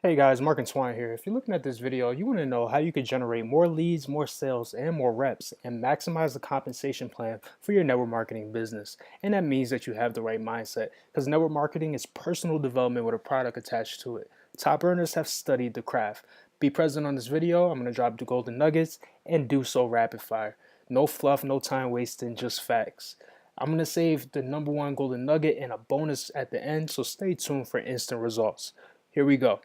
Hey guys, Mark and Twine here. If you're looking at this video, you want to know how you could generate more leads, more sales, and more reps and maximize the compensation plan for your network marketing business. And that means that you have the right mindset because network marketing is personal development with a product attached to it. Top earners have studied the craft. Be present on this video. I'm going to drop the golden nuggets and do so rapid fire. No fluff, no time wasting, just facts. I'm going to save the number one golden nugget and a bonus at the end, so stay tuned for instant results. Here we go.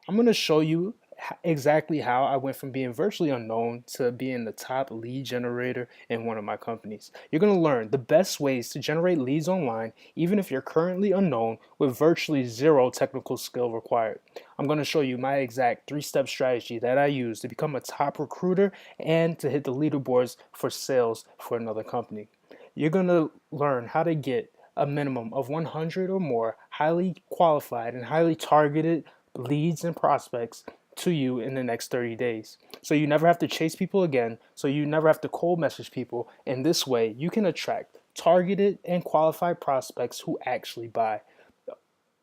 I'm going to show you exactly how I went from being virtually unknown to being the top lead generator in one of my companies. You're going to learn the best ways to generate leads online, even if you're currently unknown with virtually zero technical skill required. I'm going to show you my exact 3-step strategy that I use to become a top recruiter and to hit the leaderboards for sales for another company. You're going to learn how to get a minimum of 100 or more highly qualified and highly targeted leads and prospects to you in the next 30 days. So you never have to chase people again. So you never have to cold message people. In this way, you can attract targeted and qualified prospects who actually buy.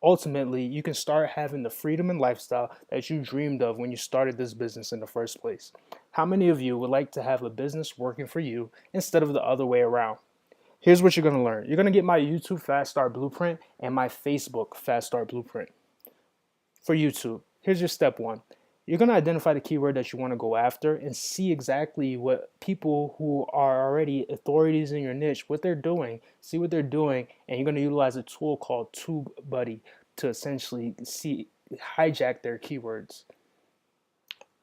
Ultimately, you can start having the freedom and lifestyle that you dreamed of when you started this business in the first place. How many of you would like to have a business working for you instead of the other way around? Here's what you're going to learn. You're going to get my YouTube Fast Start Blueprint and my Facebook Fast Start Blueprint. For YouTube, here's your step one. You're going to identify the keyword that you want to go after and see exactly what people who are already authorities in your niche, what they're doing, see what they're doing, and you're going to utilize a tool called TubeBuddy to essentially hijack their keywords.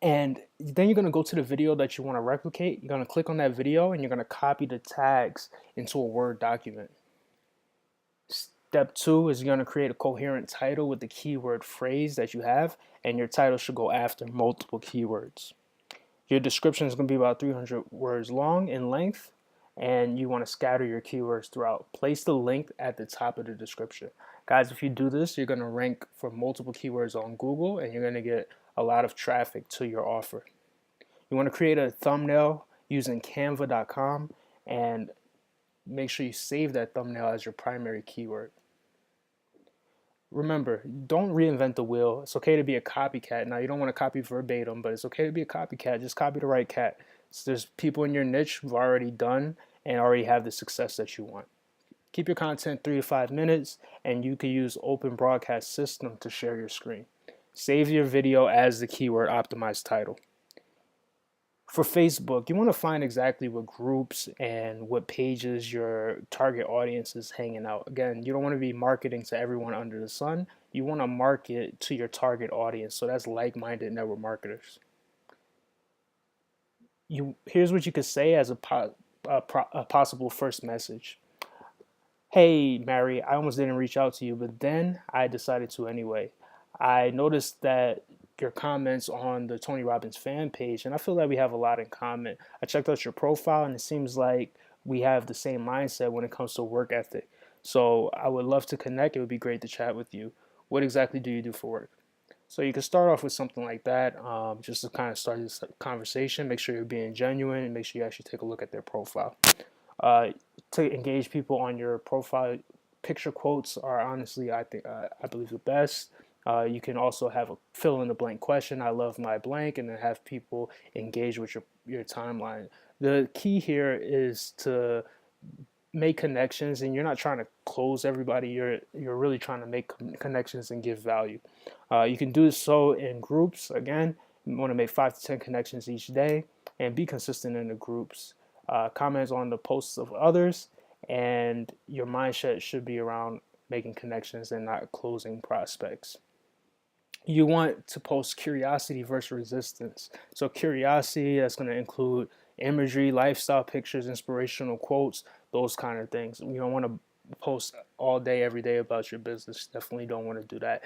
And then you're going to go to the video that you want to replicate. You're going to click on that video and you're going to copy the tags into a Word document. Step two is you're going to create a coherent title with the keyword phrase that you have, and your title should go after multiple keywords. Your description is going to be about 300 words long in length, and you want to scatter your keywords throughout. Place the link at the top of the description. Guys, if you do this, you're going to rank for multiple keywords on Google, and you're going to get a lot of traffic to your offer. You want to create a thumbnail using canva.com, and make sure you save that thumbnail as your primary keyword. Remember, don't reinvent the wheel. It's okay to be a copycat. Now, you don't want to copy verbatim, but it's okay to be a copycat. Just copy the right cat. So there's people in your niche who've already done and already have the success that you want. Keep your content 3 to 5 minutes, and you can use Open Broadcast System to share your screen. Save your video as the keyword optimized title. For Facebook, you want to find exactly what groups and what pages your target audience is hanging out. Again, you don't want to be marketing to everyone under the sun. You want to market to your target audience. So that's like-minded network marketers. Here's what you could say as a possible first message. Hey, Mary, I almost didn't reach out to you, but then I decided to anyway. I noticed that your comments on the Tony Robbins fan page, and I feel like we have a lot in common. I checked out your profile, and it seems like we have the same mindset when it comes to work ethic. So I would love to connect. It would be great to chat with you. What exactly do you do for work? So you can start off with something like that, just to kind of start this conversation. Make sure you're being genuine, and make sure you actually take a look at their profile. Uh, to engage people on your profile, picture quotes are honestly, I believe, the best. You can also have a fill in the blank question, I love my blank, and then have people engage with your timeline. The key here is to make connections, and you're not trying to close everybody. You're really trying to make connections and give value. You can do so in groups. Again, you want to make 5 to 10 connections each day and be consistent in the groups. Comment on the posts of others, and your mindset should be around making connections and not closing prospects. You want to post curiosity versus resistance. So curiosity, that's going to include imagery, lifestyle pictures, inspirational quotes, those kind of things. You don't want to post all day, every day about your business. Definitely don't want to do that.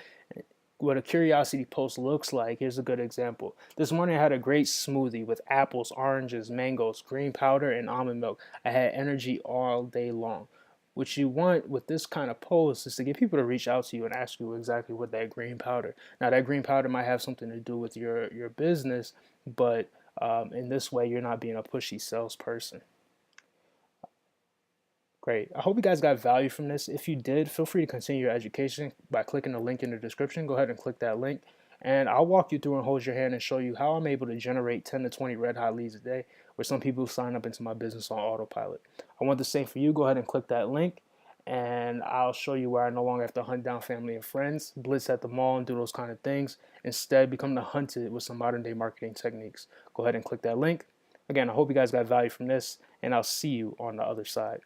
What a curiosity post looks like, here's a good example. This morning I had a great smoothie with apples, oranges, mangoes, green powder, and almond milk. I had energy all day long. What you want with this kind of post is to get people to reach out to you and ask you exactly what that green powder. Now that green powder might have something to do with your business, but in this way you're not being a pushy salesperson. Great. I hope you guys got value from this. If you did, feel free to continue your education by clicking the link in the description. Go ahead and click that link. And I'll walk you through and hold your hand and show you how I'm able to generate 10 to 20 red hot leads a day, where some people sign up into my business on autopilot. I want the same for you. Go ahead and click that link, and I'll show you where I no longer have to hunt down family and friends, blitz at the mall, and do those kind of things. Instead, become the hunted with some modern day marketing techniques. Go ahead and click that link. Again, I hope you guys got value from this, and I'll see you on the other side.